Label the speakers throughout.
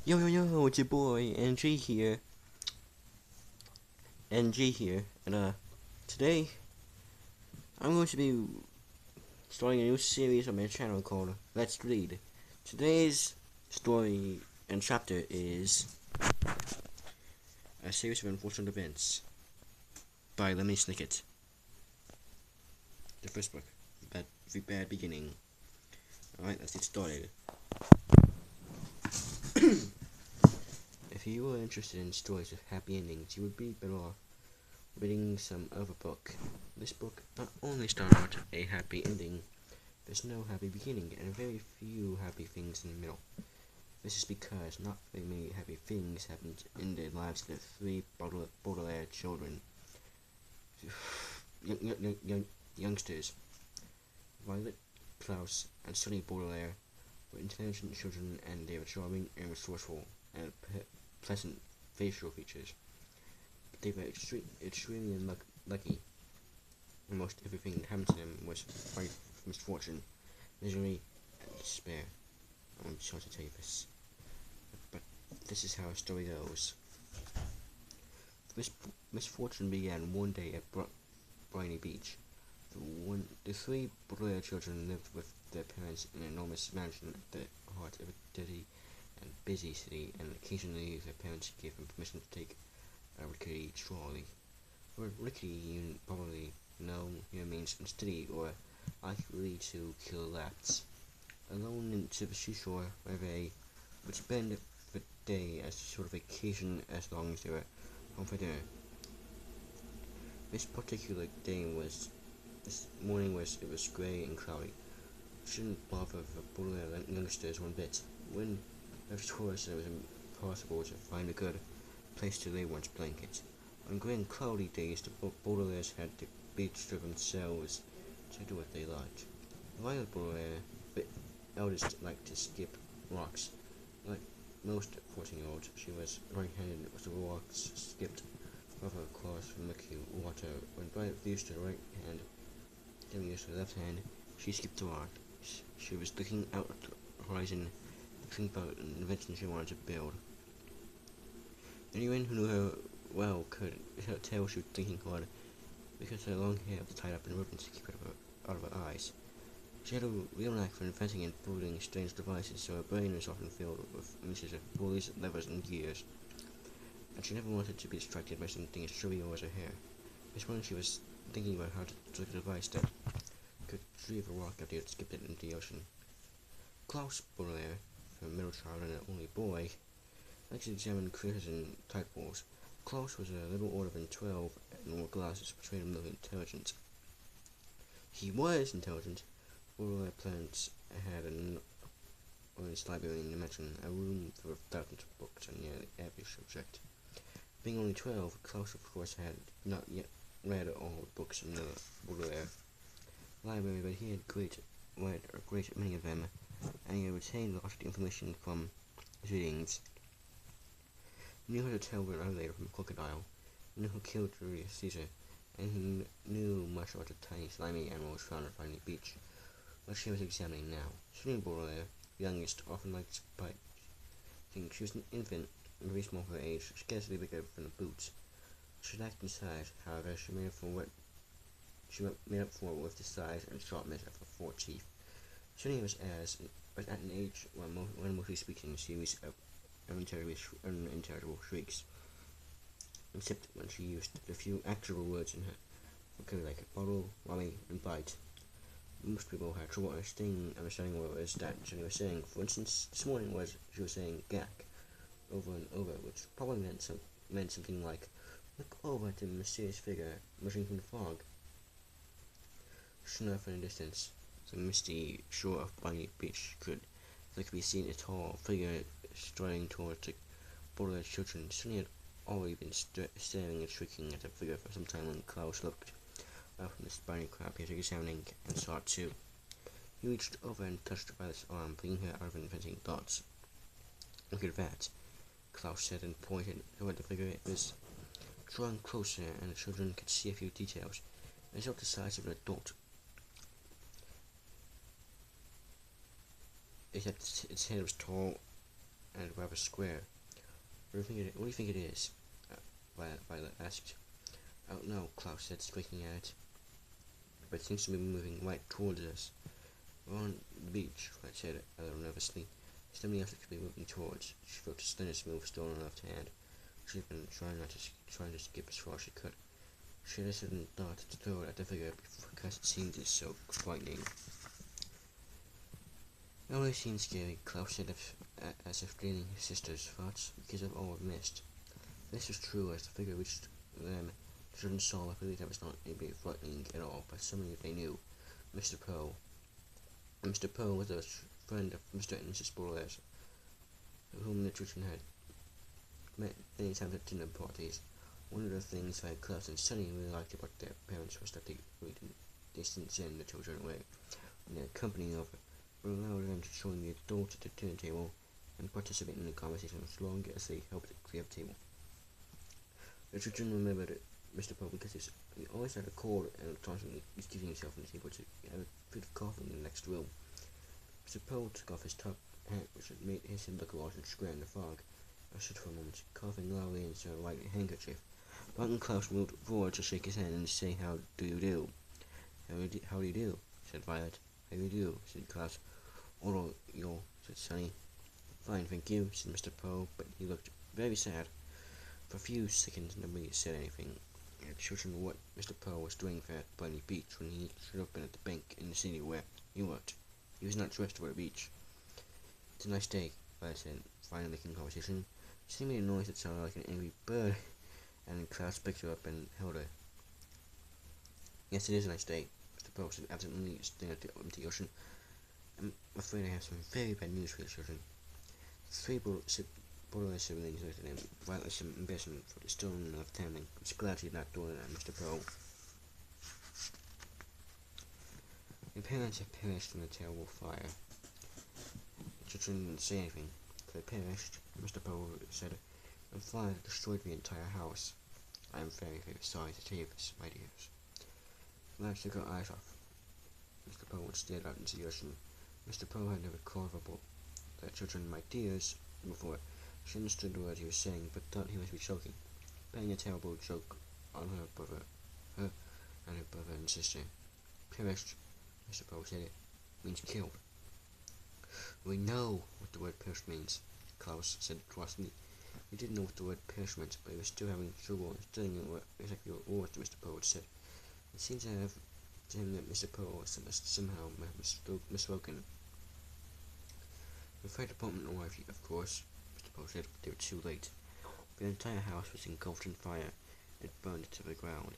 Speaker 1: Yo, it's your boy NG here, and today I'm going to be starting a new series on my channel called Let's Read. Today's story and chapter is a series of unfortunate events by Lemony Snicket. The first book, The Bad Beginning. Alright, let's get started. If you were interested in stories with happy endings, you would be better off reading some other book. This book not only started a happy ending, there's no happy beginning, and very few happy things in the middle. This is because not very many happy things happened in the lives of the three Baudelaire children. Youngsters. Violet, Klaus, and Sonny Baudelaire were intelligent children, and they were charming and resourceful, and had pleasant facial features. But they were extremely unlucky. Almost everything that happened to them was fight misfortune, misery, and despair. I'm sorry to tell you this, but this is how our story goes. This misfortune began one day at Briny Beach. The three Baudelaire children lived with their parents in an enormous mansion at the heart of a dirty and busy city, and occasionally their parents gave them permission to take a rickety trolley. For rickety, you probably know means unsteady or likely to kill rats. Alone into the seashore where they would spend the day as a sort of vacation as long as they were home for dinner. This morning was grey and cloudy. It shouldn't bother the Baudelaire youngsters one bit. When of course it was impossible to find a good place to lay one's blanket. On grey and cloudy days, the Baudelaires had the beach to themselves to do what they liked. Violet Baudelaire, the eldest, liked to skip rocks. Like most 14-year-olds, she was right-handed with the rocks skipped rather across the murky water. When Violet used her right hand, Demi used her left hand, she skipped the rock. She was looking out at the horizon, thinking about an invention she wanted to build. Anyone who knew her well could tell she was thinking hard, because her long hair was tied up in ribbons to keep it out of her eyes. She had a real knack for inventing and building strange devices, so her brain was often filled with images of pulleys, levers, and gears. And she never wanted to be distracted by something as trivial as her hair. This morning she was thinking about how to make a device that could retrieve a rock after it had skipped it into the ocean. Klaus Baudelaire, her middle child and an only boy, liked to examine creatures in tadpoles. Klaus was a little older than 12 and wore glasses, which made him look intelligent. He was intelligent. Baudelaire plants had an honest library in the mansion, a room full of thousands of books on nearly every subject. Being only 12, Klaus of course had not yet read all the books in the Baudelaire library, but he had read a great many of them, and he had retained lots of information from his readings. He knew how to tell an alligator from a crocodile, he knew who killed Julius Caesar, and he knew much about the tiny slimy animals found on Briny Beach, which she was examining now. Sonny Baudelaire, the youngest, often liked to bite things. She was an infant, very small for her age, scarcely bigger than a boot. She lacked in size, however, she made up for it with the size and sharpness of her 4 teeth. Sonny was at an age when mostly speaking a series of unintelligible shrieks, except when she used the few actual words in her vocabulary like bottle, lolly, and bite. Most people had trouble understanding what it was that Sonny was saying. For instance, this morning she was saying "gack" over and over, which probably meant something like "look over at the mysterious figure emerging from the fog." Soon enough in the distance, the misty shore of Briny Beach could be seen a tall figure striding towards the Baudelaire children. Sonny had already been staring and shrieking at the figure for some time when Klaus looked up from the spiny crab he was examining and saw it too. He reached over and touched Violet's arm, bringing her out of inventing thoughts. "Look at that," Klaus said, and pointed toward the figure. It was drawing closer, and the children could see a few details. It was about the size of an adult. Its head was tall and rather square. What do you think it is? Violet asked. I don't know, Klaus said, squeaking at it. But it seems to be moving right towards us. We're on the beach, Violet said a little nervously. There's something else it could be moving towards. She felt a slender, smooth, stone in her left hand. She had been trying to skip as far as she could. She had a sudden thought to throw it at the figure because it seemed so frightening. It always seemed scary, Klaus said, as if draining his sister's thoughts because of all we've missed. This was true as the figure reached them. The children saw luckily that was not maybe frightening at all, but somebody they knew, Mr. Poe. Mr. Poe was a friend of Mr. and Mrs. Boulez, whom the children had met many times at dinner parties. One of the things that Klaus and Sunny really liked about their parents was that they didn't send the children away when they had company over, but allowed them to join the adults at the dinner table and participate in the conversation as long as they helped clear the table. The children remembered Mr. Poe because he always had a cold and constantly excusing himself from the table to have a fit of coughing in the next room. Mr. Poe took off his top hat, which had made his head look large and square in the fog. I stood for a moment, coughing loudly into a white handkerchief. Barton Klaus moved forward to shake his hand and say, How do you do? How do you do? Said Violet. How do you do? Said Klaus. Although you, said Sunny. Fine, thank you, said Mr. Poe, but he looked very sad. For a few seconds nobody said anything. The children knew what Mr. Poe was doing at Bunny Beach when he should have been at the bank in the city where he worked. He was not dressed for the beach. It's a nice day, Violet said, finally making conversation. She made a noise that sounded like an angry bird, and Klaus picked her up and held her. Yes, it is a nice day, Mr. Poe said, absently staring at the empty ocean. I'm afraid I have some very bad news for you children. The three Boulez siblings looked at him, Violet with some embarrassment for the stone of standing. I was glad he had not thrown it at Mr. Poe. Your parents have perished in a terrible fire. The children didn't say anything. They perished, Mr. Poe said, and fire destroyed the entire house. I am very, very sorry to tell you this, my dears. Violet took her eyes off. Mr. Poe stared out into the ocean. Mr. Poe had never called the children my dears before. She understood what he was saying, but thought he must be joking, playing a terrible joke on her and her brother and sister. Perished, Mr. Poe said, it means killed. We know what the word perished means, Klaus said crossly. He didn't know what the word perished meant, but he was still having trouble understanding exactly what words Mr. Poe had said. It seemed to him that Mr. Poe was somehow misspoken. The fire department arrived, of course, Mr. Poe said, but they were too late. The entire house was engulfed in fire. It burned to the ground.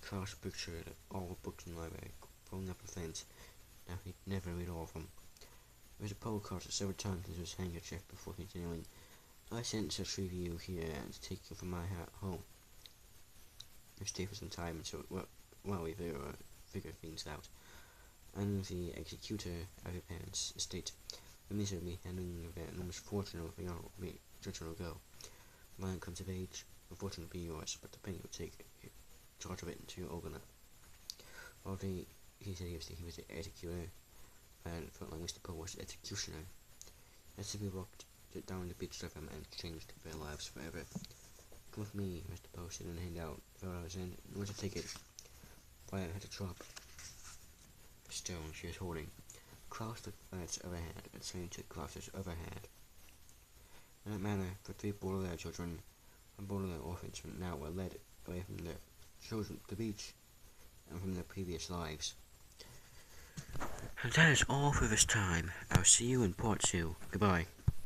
Speaker 1: Klaus pictured all the books in the library, blowing up the fence. Now he'd never read all of them. Mr. Poe called it several times into his handkerchief before continuing. I sent to retrieve you here and to take you from my home. You stay for some time until we figure things out. I'm the executor of your parents' estate. The minister will be handling their enormous fortune over the children will go. When it comes of age, the fortune will be yours, but the penny will take charge of it until you're old enough. Although he said he was the executor, and felt like Mr. Poe was the executioner. As we walked down the beach with him and changed their lives forever. Come with me, Mr. Poe said, and hand out $5 in order to take it. Violet had to drop the stone she was holding. Klaus took Violet's other hand, and Sunny took Klaus's other hand. In that manner, the three Baudelaire children and Baudelaire orphans now were led away from their children, the beach, and from their previous lives. And that is all for this time. I'll see you in part 2. Goodbye.